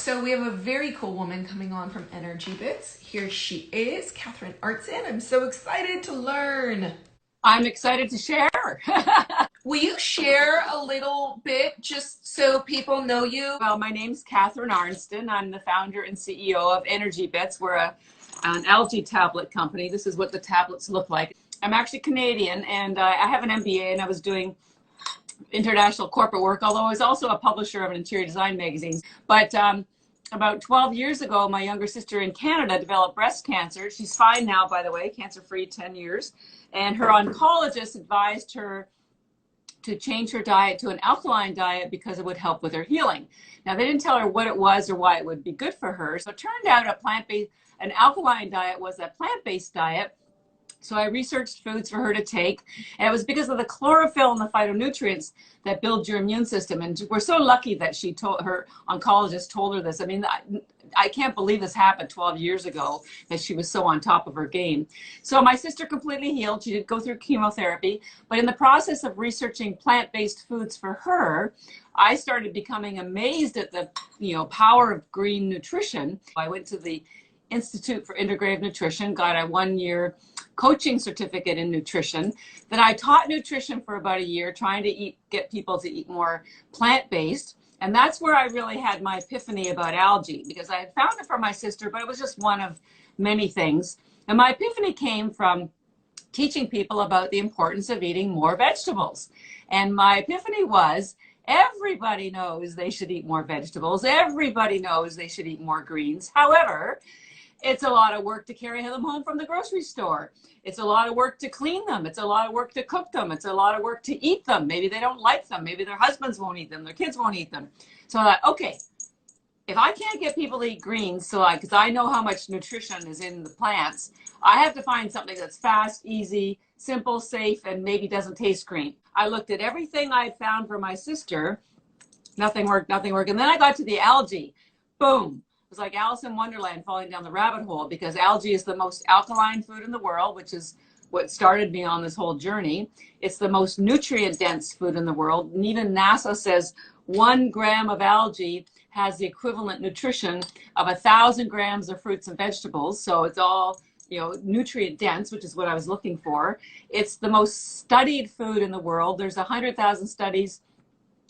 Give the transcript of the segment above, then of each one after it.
So we have a very cool woman coming on from Energy Bits. Here she is, Catherine Arntzen. I'm so excited to learn. I'm excited to share. Will you share a little bit just so people know you? Well, my name's Catherine Arntzen. I'm the founder and CEO of Energy Bits. We're an algae tablet company. This is what the tablets look like. I'm actually Canadian, and I have an MBA, and I was doing international corporate work, although I was also a publisher of an interior design magazine. But about 12 years ago, my younger sister in Canada developed breast cancer. She's fine now, by the way, cancer-free, 10 years. And her oncologist advised her to change her diet to an alkaline diet because it would help with her healing. Now, they didn't tell her what it was or why it would be good for her. So it turned out an alkaline diet was a plant-based diet. So I researched foods for her to take, and it was because of the chlorophyll and the phytonutrients that build your immune system. And we're so lucky that her oncologist told her this. I mean, I can't believe this happened 12 years ago, that she was so on top of her game. So my sister completely healed. She did go through chemotherapy, but in the process of researching plant-based foods for her, I started becoming amazed at the power of green nutrition. I went to the Institute for Integrative Nutrition, got a 1-year coaching certificate in nutrition. Then I taught nutrition for about a year, trying to get people to eat more plant-based. And that's where I really had my epiphany about algae, because I had found it for my sister, but it was just one of many things. And my epiphany came from teaching people about the importance of eating more vegetables. And my epiphany was, everybody knows they should eat more vegetables. Everybody knows they should eat more greens. However, it's a lot of work to carry them home from the grocery store. It's a lot of work to clean them. It's a lot of work to cook them. It's a lot of work to eat them. Maybe they don't like them. Maybe their husbands won't eat them. Their kids won't eat them. So I thought, okay, if I can't get people to eat greens, because I know how much nutrition is in the plants, I have to find something that's fast, easy, simple, safe, and maybe doesn't taste green. I looked at everything I had found for my sister. Nothing worked, nothing worked. And then I got to the algae. Boom. It was like Alice in Wonderland falling down the rabbit hole, because algae is the most alkaline food in the world, which is what started me on this whole journey. It's the most nutrient dense food in the world. And even NASA says 1 gram of algae has the equivalent nutrition of 1,000 grams of fruits and vegetables. So it's all, nutrient dense, which is what I was looking for. It's the most studied food in the world. There's 100,000 studies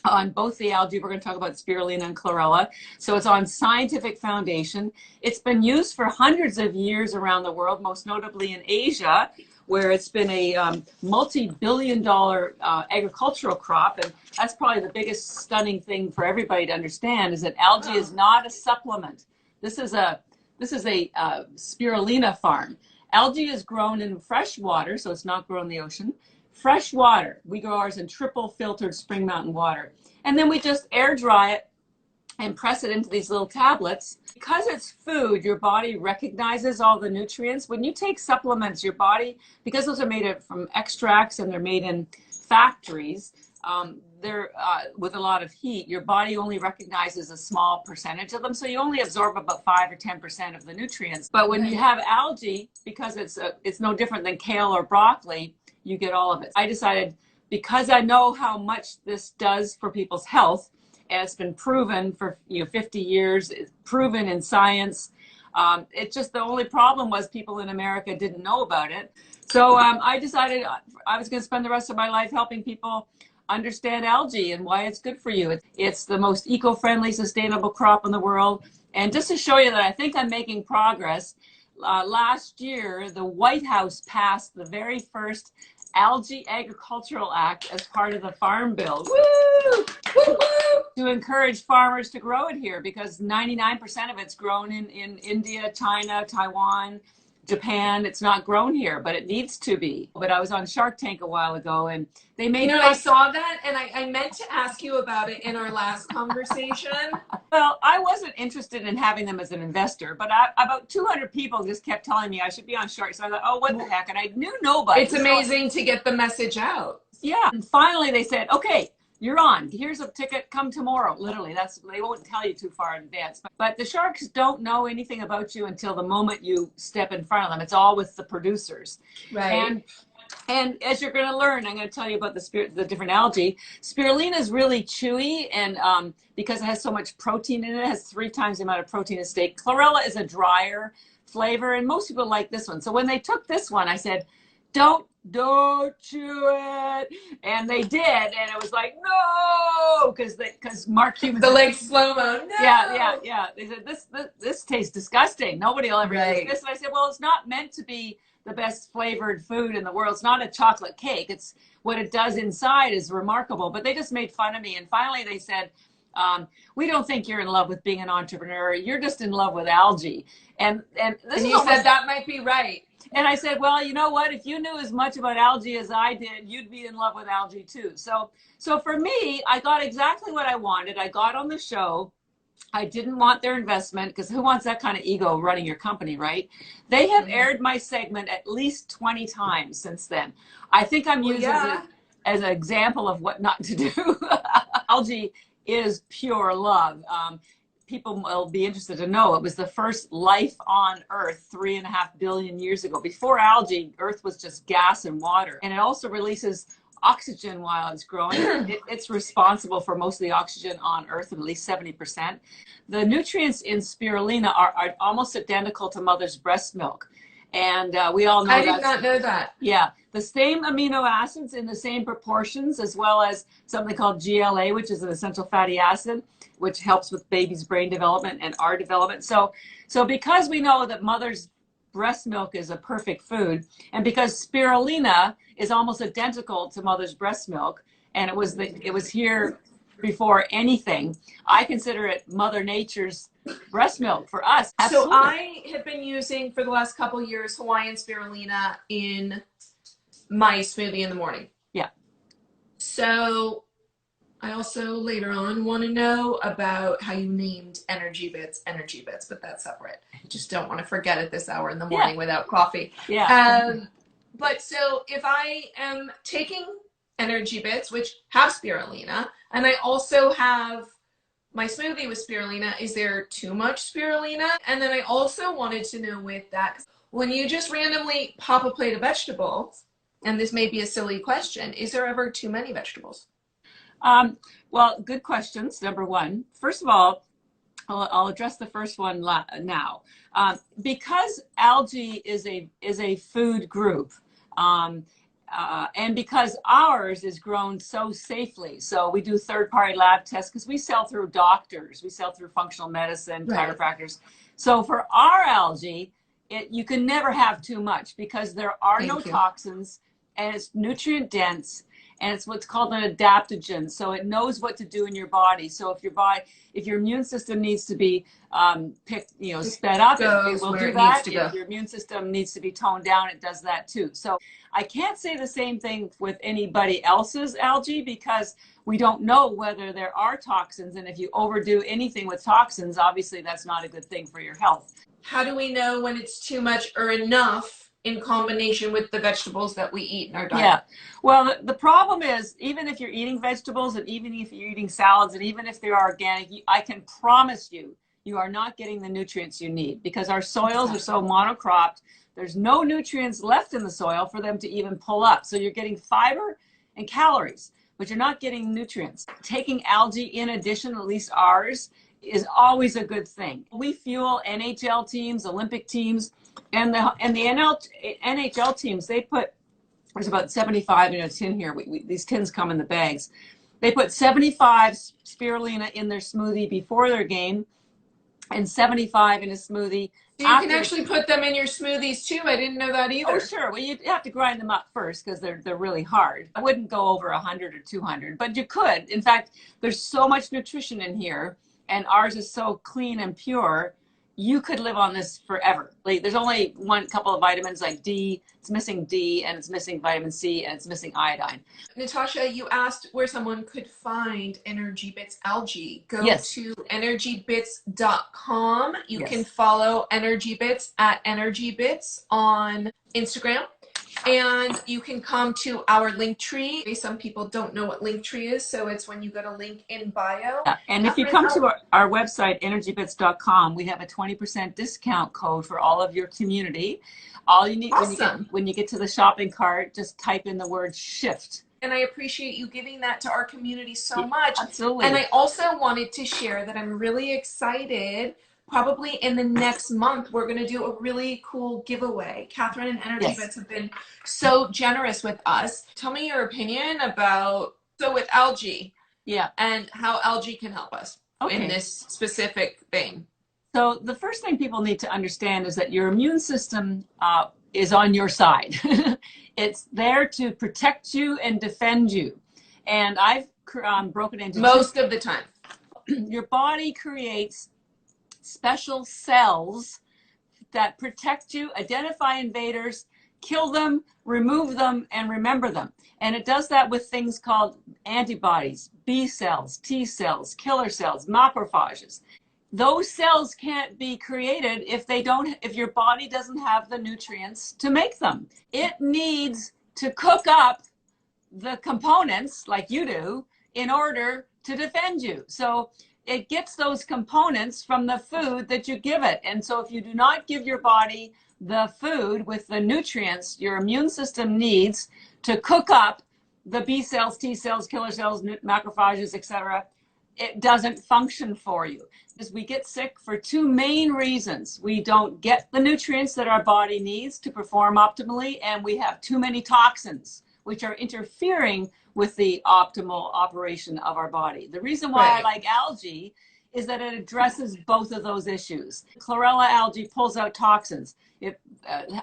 on both the algae. We're going to talk about spirulina and chlorella. So it's on scientific foundation. It's been used for hundreds of years around the world, most notably in Asia, where it's been a multi-billion-dollar agricultural crop. And that's probably the biggest stunning thing for everybody to understand, is that algae is not a supplement. This is a spirulina farm. Algae is grown in fresh water, so it's not grown in the ocean. Fresh water. We grow ours in triple filtered spring mountain water. And then we just air dry it and press it into these little tablets. Because it's food, your body recognizes all the nutrients. When you take supplements, your body, because those are made from extracts and they're made in factories, they're with a lot of heat, your body only recognizes a small percentage of them. So you only absorb about 5 or 10% of the nutrients. But when you have algae, because it's no different than kale or broccoli, you get all of it. I decided, because I know how much this does for people's health, and it's been proven for 50 years, it's proven in science. It's just, the only problem was people in America didn't know about it. So I decided I was going to spend the rest of my life helping people understand algae and why it's good for you. It's the most eco-friendly, sustainable crop in the world. And just to show you that I think I'm making progress, last year, the White House passed the very first Algae Agricultural Act as part of the Farm Bill. Woo! Woo woo! To encourage farmers to grow it here, because 99% of it's grown in India, China, Taiwan, Japan. It's not grown here, but it needs to be. But I was on Shark Tank a while ago, and they made I saw that, and I meant to ask you about it in our last conversation. Well, I wasn't interested in having them as an investor, but about 200 people just kept telling me I should be on Shark. So I thought, oh, what the heck? And I knew nobody. It's amazing to get the message out. Yeah. And finally they said, okay, you're on. Here's a ticket. Come tomorrow. Literally, they won't tell you too far in advance. But the sharks don't know anything about you until the moment you step in front of them. It's all with the producers. Right. And And as you're going to learn, I'm going to tell you about the different algae. Spirulina is really chewy, and because it has so much protein in it, it has 3 times the amount of protein as steak. Chlorella is a drier flavor, and most people like this one. So when they took this one, I said, don't chew it, and they did, and it was like, no, because Mark Cuban, the like slow-mo, no. Yeah. They said this tastes disgusting. Nobody will ever Right. use this. And I said, well, it's not meant to be the best flavored food in the world. It's not a chocolate cake. It's what it does inside is remarkable. But they just made fun of me, and finally they said, we don't think you're in love with being an entrepreneur. You're just in love with algae. And this And is you almost, said that might be right. and I said, well, you know what? If you knew as much about algae as I did, you'd be in love with algae too. So for me, I got exactly what I wanted. I got on the show. I didn't want their investment, because who wants that kind of ego running your company, right? They have aired my segment at least 20 times since then. I think I'm used as an example of what not to do. Algae is pure love. People will be interested to know it was the first life on Earth 3.5 billion years ago. Before algae, Earth was just gas and water. And it also releases oxygen while it's growing. It's responsible for most of the oxygen on Earth, at least 70%. The nutrients in spirulina are almost identical to mother's breast milk. And we all know I did not know that. Yeah, the same amino acids in the same proportions, as well as something called GLA, which is an essential fatty acid, which helps with baby's brain development and our development. So because we know that mother's breast milk is a perfect food, and because spirulina is almost identical to mother's breast milk, and it was here before anything, I consider it Mother Nature's breast milk for us. Absolutely. So I have been using for the last couple years Hawaiian spirulina in my smoothie in the morning. Yeah. So I also later on want to know about how you named Energy Bits, but that's separate. I just don't want to forget it this hour in the morning without coffee. Yeah. But so if I am taking Energy Bits, which have spirulina, and I also have my smoothie with spirulina, is there too much spirulina? And then I also wanted to know with that, when you just randomly pop a plate of vegetables, and this may be a silly question, is there ever too many vegetables? Well, good questions. Number one, first of all, I'll address the first one now. Because algae is a food group, and because ours is grown so safely, so we do third-party lab tests, because we sell through doctors, we sell through functional medicine, chiropractors. So for our algae, you can never have too much, because there are no toxins, and it's nutrient dense, and it's what's called an adaptogen. So it knows what to do in your body. So if your immune system needs to be sped up, it will do that. If your immune system needs to be toned down, it does that too. So I can't say the same thing with anybody else's algae, because we don't know whether there are toxins. And if you overdo anything with toxins, obviously that's not a good thing for your health. How do we know when it's too much or enough in combination with the vegetables that we eat in our diet? Yeah. Well, the problem is, even if you're eating vegetables, and even if you're eating salads, and even if they're organic, I can promise you, you are not getting the nutrients you need, because our soils are so monocropped. There's no nutrients left in the soil for them to even pull up. So you're getting fiber and calories, but you're not getting nutrients. Taking algae in addition, at least ours, is always a good thing. We fuel NHL teams, Olympic teams, and the NHL teams, they put, there's about 75 in a tin here. These tins come in the bags. They put 75 spirulina in their smoothie before their game, and 75 in a smoothie. So you can actually put them in your smoothies too? I didn't know that either. Oh, sure. Well, you have to grind them up first, because they're really hard. I wouldn't go over 100 or 200, but you could. In fact, there's so much nutrition in here, and ours is so clean and pure. You could live on this forever. Like, there's only couple of vitamins like D. It's missing D, and it's missing vitamin C, and it's missing iodine. Natasha, you asked where someone could find Energy Bits algae. Go to energybits.com. You can follow Energy Bits at Energy Bits on Instagram. And you can come to our link tree. Some people don't know what link tree is, so it's when you go to link in bio. Yeah. And if you come to our website, energybits.com, we have a 20% discount code for all of your community. All you need when you get to the shopping cart, just type in the word shift. And I appreciate you giving that to our community so much. Absolutely. And I also wanted to share that I'm really excited. Probably in the next month, we're going to do a really cool giveaway. Catherine and Energy Bits have been so generous with us. Tell me your opinion about, so with algae, and how algae can help us in this specific thing. So the first thing people need to understand is that your immune system is on your side. It's there to protect you and defend you. And I've broken into most of the time. Your body creates special cells that protect you, identify invaders, kill them, remove them, and remember them. And it does that with things called antibodies, B cells, T cells, killer cells, macrophages. Those cells can't be created if your body doesn't have the nutrients to make them. It needs to cook up the components like you do in order to defend you. So it gets those components from the food that you give it. And so if you do not give your body the food with the nutrients your immune system needs to cook up the B cells, T cells, killer cells, macrophages, etc., it doesn't function for you. Because we get sick for two main reasons. We don't get the nutrients that our body needs to perform optimally, and we have too many toxins, which are interfering with the optimal operation of our body. The reason why I like algae is that it addresses both of those issues. Chlorella algae pulls out toxins.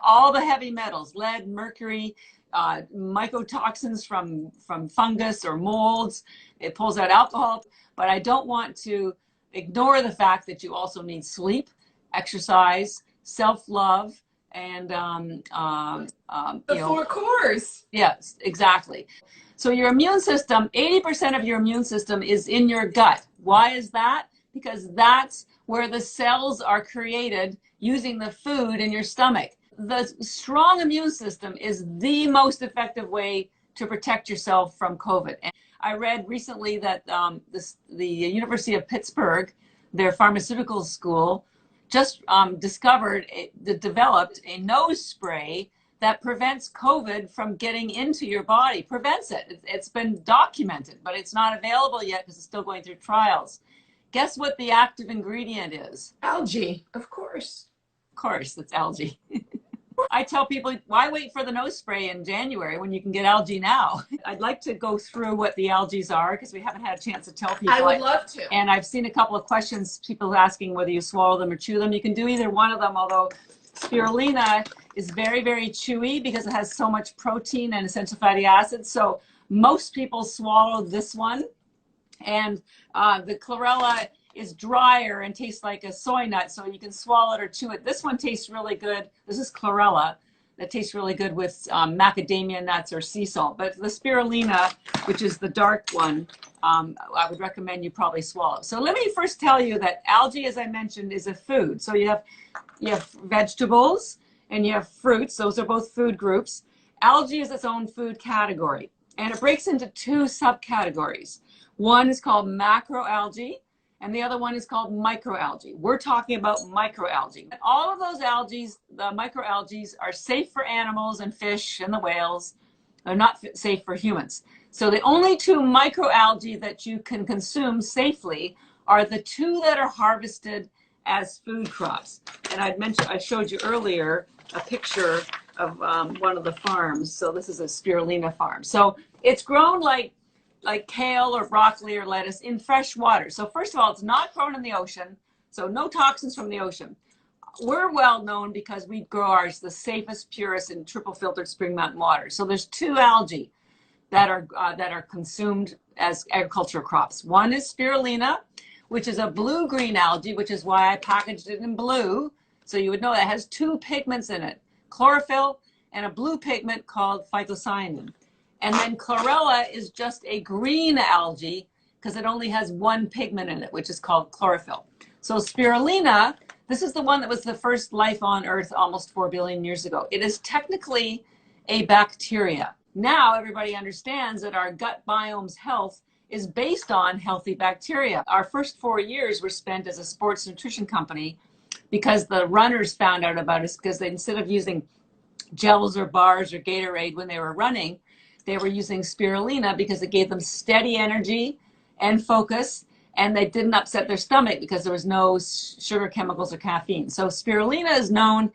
All the heavy metals, lead, mercury, mycotoxins from fungus or molds. It pulls out alcohol. But I don't want to ignore the fact that you also need sleep, exercise, self-love, and the four cores. Yes, exactly. So your immune system, 80% of your immune system is in your gut. Why is that? Because that's where the cells are created using the food in your stomach. The strong immune system is the most effective way to protect yourself from COVID. And I read recently that the University of Pittsburgh, their pharmaceutical school, just developed a nose spray that prevents COVID from getting into your body, prevents it. It's been documented, but it's not available yet because it's still going through trials. Guess what the active ingredient is? Algae, of course. Of course, it's algae. I tell people, why wait for the nose spray in January when you can get algae now? I'd like to go through what the algae are because we haven't had a chance to tell people. I would love to. And I've seen a couple of questions, people asking whether you swallow them or chew them. You can do either one of them, although spirulina is very, very chewy because it has so much protein and essential fatty acids. So most people swallow this one. And the chlorella is drier and tastes like a soy nut, so you can swallow it or chew it. This one tastes really good. This is chlorella. That tastes really good with macadamia nuts or sea salt. But the spirulina, which is the dark one, I would recommend you probably swallow. So let me first tell you that algae, as I mentioned, is a food. So you have vegetables and you have fruits. Those are both food groups. Algae is its own food category, and it breaks into two subcategories. One is called macroalgae, and the other one is called microalgae. We're talking about microalgae. All of those algae, the microalgae, are safe for animals and fish and the whales. They're not safe for humans. So the only two microalgae that you can consume safely are the two that are harvested as food crops. And I showed you earlier a picture of one of the farms. So this is a spirulina farm. So it's grown like kale or broccoli or lettuce in fresh water. So first of all, it's not grown in the ocean, so no toxins from the ocean. We're well known because we grow ours the safest, purest, and triple filtered spring mountain water. So there's two algae that are consumed as agricultural crops. One is spirulina, which is a blue-green algae, which is why I packaged it in blue. So you would know that it has two pigments in it, chlorophyll and a blue pigment called phycocyanin. And then chlorella is just a green algae because it only has one pigment in it, which is called chlorophyll. So spirulina, this is the one that was the first life on Earth almost 4 billion years ago. It is technically a bacteria. Now everybody understands that our gut biome's health is based on healthy bacteria. Our first 4 years were spent as a sports nutrition company because the runners found out about us, because they, instead of using gels or bars or Gatorade when they were running, they were using spirulina because it gave them steady energy and focus, and they didn't upset their stomach because there was no sugar chemicals or caffeine. So spirulina is known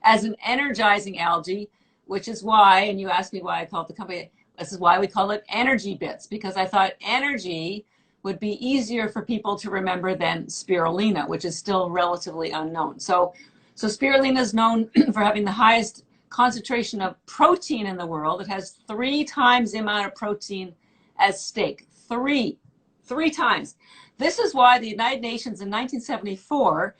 as an energizing algae, which is why, and you asked me why I call it the company, this is why we call it Energy Bits, because I thought energy would be easier for people to remember than spirulina, which is still relatively unknown. So spirulina is known for having the highest concentration of protein in the world. It has 3 times the amount of protein as steak. Three times. This is why the United Nations in 1974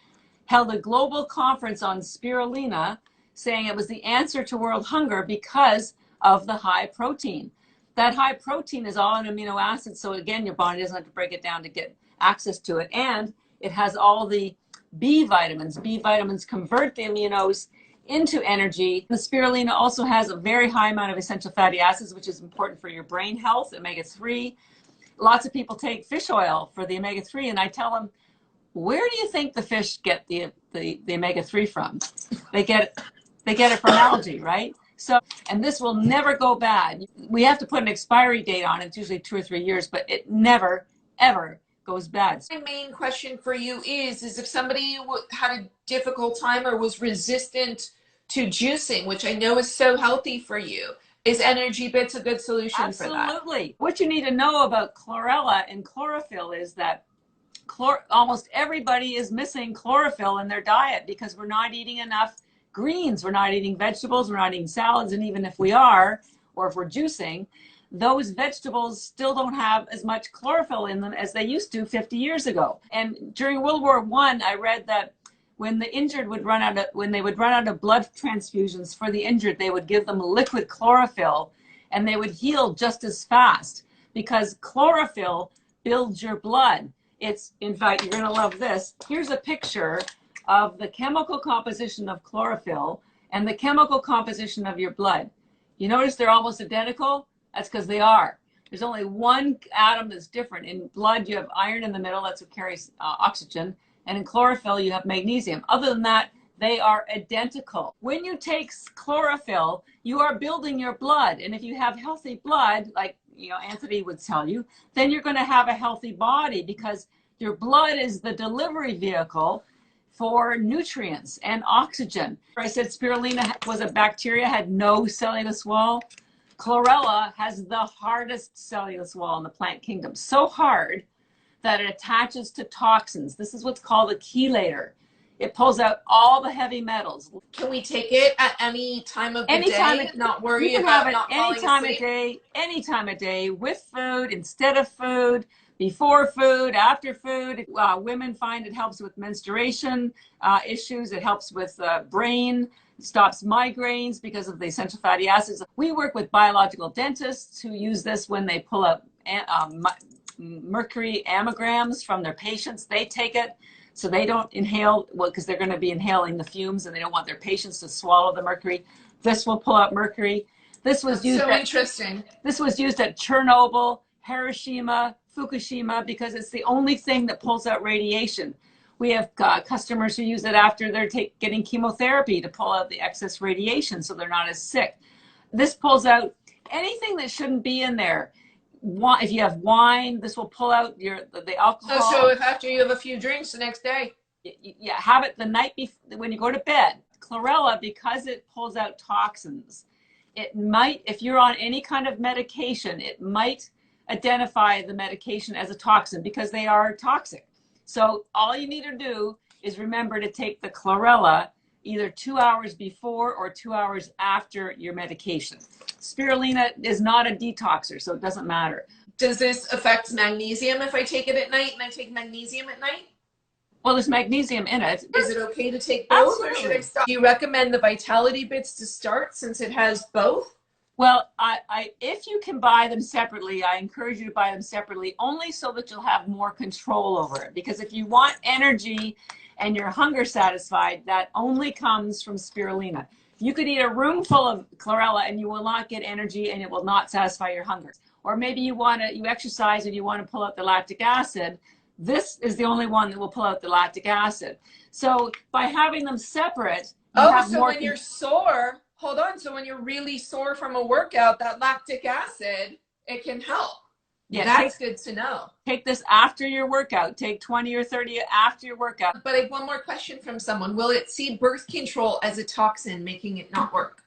held a global conference on spirulina, saying it was the answer to world hunger because of the high protein. That high protein is all an amino acid, so again, your body doesn't have to break it down to get access to it. And it has all the B vitamins. B vitamins convert the aminos into energy. The spirulina also has a very high amount of essential fatty acids, which is important for your brain health, omega-3. Lots of people take fish oil for the omega-3, and I tell them, where do you think the fish get the omega-3 from? They get it from algae, right? So, and this will never go bad. We have to put an expiry date on it. It's usually 2 or 3 years, but it never, ever goes bad. My main question for you is if somebody had a difficult time or was resistant to juicing, which I know is so healthy for you, is Energy Bits a good solution for that? Absolutely. What you need to know about chlorella and chlorophyll is that almost everybody is missing chlorophyll in their diet because we're not eating enough greens, we're not eating vegetables, we're not eating salads, and even if we are, or if we're juicing, those vegetables still don't have as much chlorophyll in them as they used to 50 years ago. And during World War I read that when the injured would run out of, when they would run out of blood transfusions for the injured, they would give them liquid chlorophyll and they would heal just as fast because chlorophyll builds your blood. It's, in fact, you're gonna love this. Here's a picture of the chemical composition of chlorophyll and the chemical composition of your blood. You notice they're almost identical? That's because they are. There's only one atom that's different. In blood, you have iron in the middle, that's what carries oxygen, and in chlorophyll, you have magnesium. Other than that, they are identical. When you take chlorophyll, you are building your blood, and if you have healthy blood, like Anthony would tell you, then you're gonna have a healthy body because your blood is the delivery vehicle for nutrients and oxygen. I said spirulina was a bacteria, had no cellulose wall. Chlorella has the hardest cellulose wall in the plant kingdom, so hard that it attaches to toxins. This is what's called a chelator. It pulls out all the heavy metals. Can we take it at any time of the day? Not worry about not falling asleep? Any time of day, with food, instead of food, before food, after food. Women find it helps with menstruation issues. It helps with brain, stops migraines because of the essential fatty acids. We work with biological dentists who use this when they pull out mercury amalgams from their patients. They take it so they don't inhale, well, because they're going to be inhaling the fumes and they don't want their patients to swallow the mercury. This will pull out mercury. This was used interesting. This was used at Chernobyl, Hiroshima, Fukushima, because it's the only thing that pulls out radiation. We have customers who use it after they're getting chemotherapy to pull out the excess radiation so they're not as sick. This pulls out anything that shouldn't be in there. If you have wine, this will pull out the alcohol. So if after you have a few drinks the next day? Yeah, have it the night before when you go to bed. Chlorella, because it pulls out toxins, it might, if you're on any kind of medication, it might identify the medication as a toxin because they are toxic. So all you need to do is remember to take the chlorella either 2 hours before or 2 hours after your medication. Spirulina is not a detoxer, so it doesn't matter. Does this affect magnesium if I take it at night and I take magnesium at night? Well, there's magnesium in it. Is it okay to take both? Absolutely. Or should I stop? Do you recommend the Vitality Bits to start since it has both? Well, if you can buy them separately, I encourage you to buy them separately, only so that you'll have more control over it. Because if you want energy and your hunger satisfied, that only comes from spirulina. You could eat a room full of chlorella and you will not get energy and it will not satisfy your hunger. Or maybe you exercise and you want to pull out the lactic acid. This is the only one that will pull out the lactic acid. So by having them separate, so when you're sore, hold on. So when you're really sore from a workout, that lactic acid, it can help. Yeah, that's good to know. Take this after your workout. Take 20 or 30 after your workout. But I have one more question from someone. Will it see birth control as a toxin, making it not work?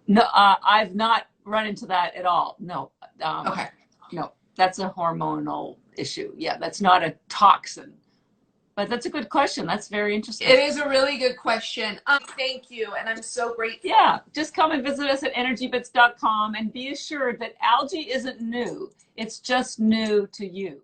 No, I've not run into that at all. No. Okay. No, that's a hormonal issue. Yeah, that's not a toxin. But that's a good question. That's very interesting. It is a really good question. Thank you. And I'm so grateful. Yeah, just come and visit us at energybits.com and be assured that algae isn't new. It's just new to you.